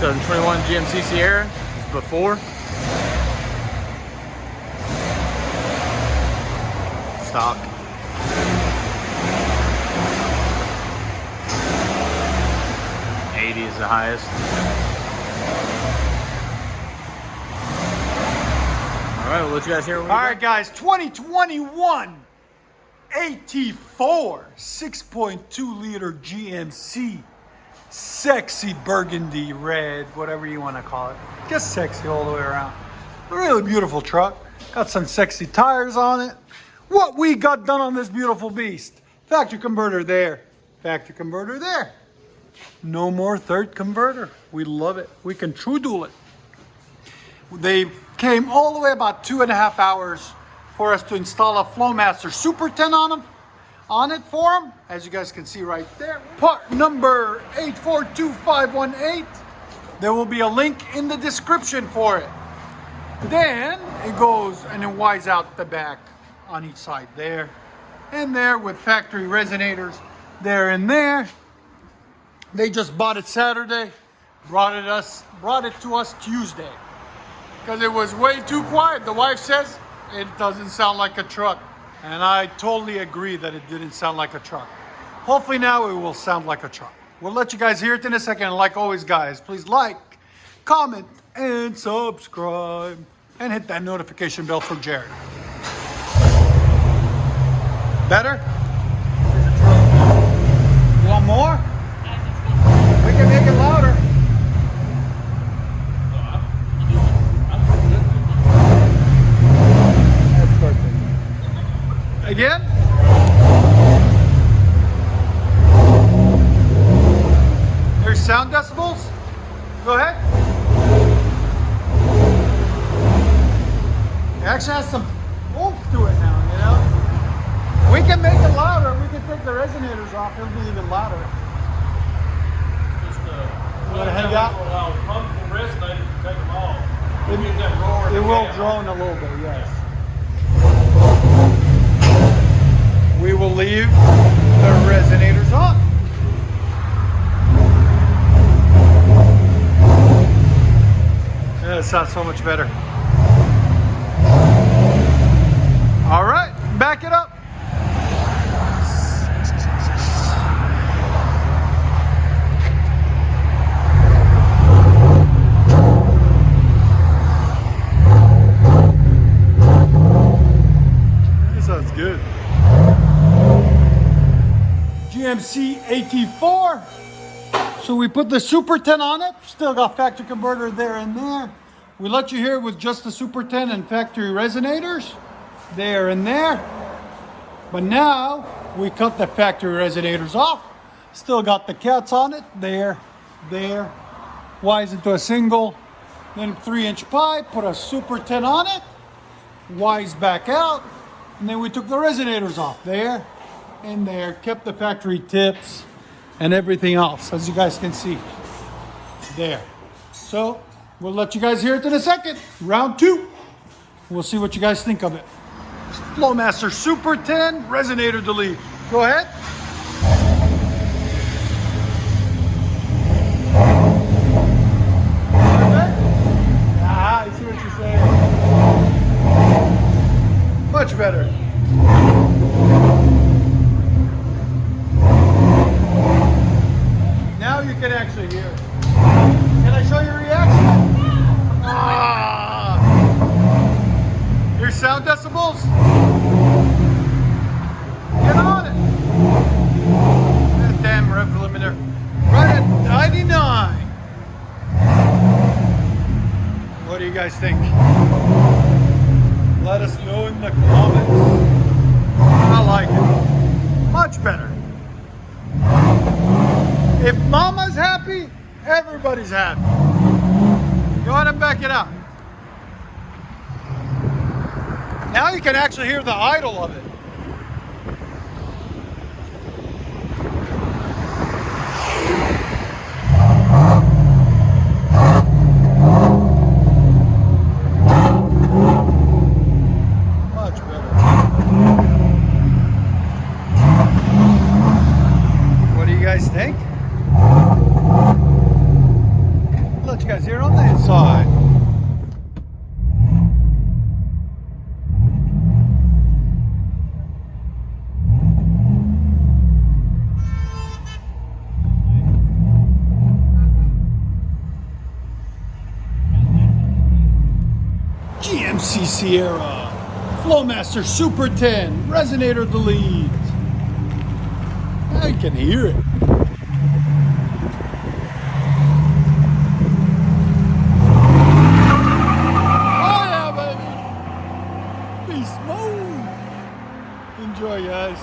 2021 GMC Sierra. This is before. Stock. Is the highest. All right, we'll let you guys hear. All right, guys, 2021 AT4 6.2 liter GMC, sexy burgundy red, whatever you want to call it. Just sexy all the way around. A really beautiful truck. Got some sexy tires on it. What we got done on this beautiful beast? Factory converter there. Factory converter there. No more third converter. We love it. We can true dual it. They came all the way about 2.5 hours for us to install a FLOWMASTER Super 10 on it for them. As you guys can see right there. Part number 842518. There will be a link in the description for it. Then it goes and it wides out the back on each side there and there with factory resonators there and there. They just bought it Saturday, brought it to us Tuesday because it was way too quiet. The wife says it doesn't sound like a truck, and I totally agree that it didn't sound like a truck. Hopefully now it will sound like a truck. We'll let you guys hear it in a second. And like always, guys, please like, comment, and subscribe, and hit that notification bell for Jared. Better? You want more? We can make it louder. That's perfect. Again? There's sound decibels. Go ahead. It actually has some oomph to it now, you know? We can make it louder. We can take the resonators off. It'll be even louder. You want to hang out? It will drone a little bit, yes. We will leave the resonators on. That sounds so much better. All right, back it up. Good. GMC AT4. So we put the Super 10 on it. Still got factory converter there and there. We let you hear it with just the Super 10 and factory resonators there and there. But now we cut the factory resonators off. Still got the cats on it there, there. Wires into a single, then 3-inch pipe. Put a Super 10 on it. Wires back out. And then we took the resonators off there and there, kept the factory tips and everything else, as you guys can see there. So we'll let you guys hear it in a second. Round 2. We'll see what you guys think of it. FLOWMASTER Super 10 resonator delete. Go ahead. Ah, I see what you're saying. Much better. Now you can actually hear it. Can I show your reaction? Ah! Your sound decibels? Get on it. That damn rev limiter. Right at 99. What do you guys think? Let us know in the comments. I like it. Much better. If mama's happy, everybody's happy. Go ahead and back it up. Now you can actually hear the idle of it. let you guys hear it on the inside. GMC Sierra, FLOWMASTER Super 10, resonator the leads. Now you can hear it. Oh yeah, baby. Be smooth. Enjoy, guys.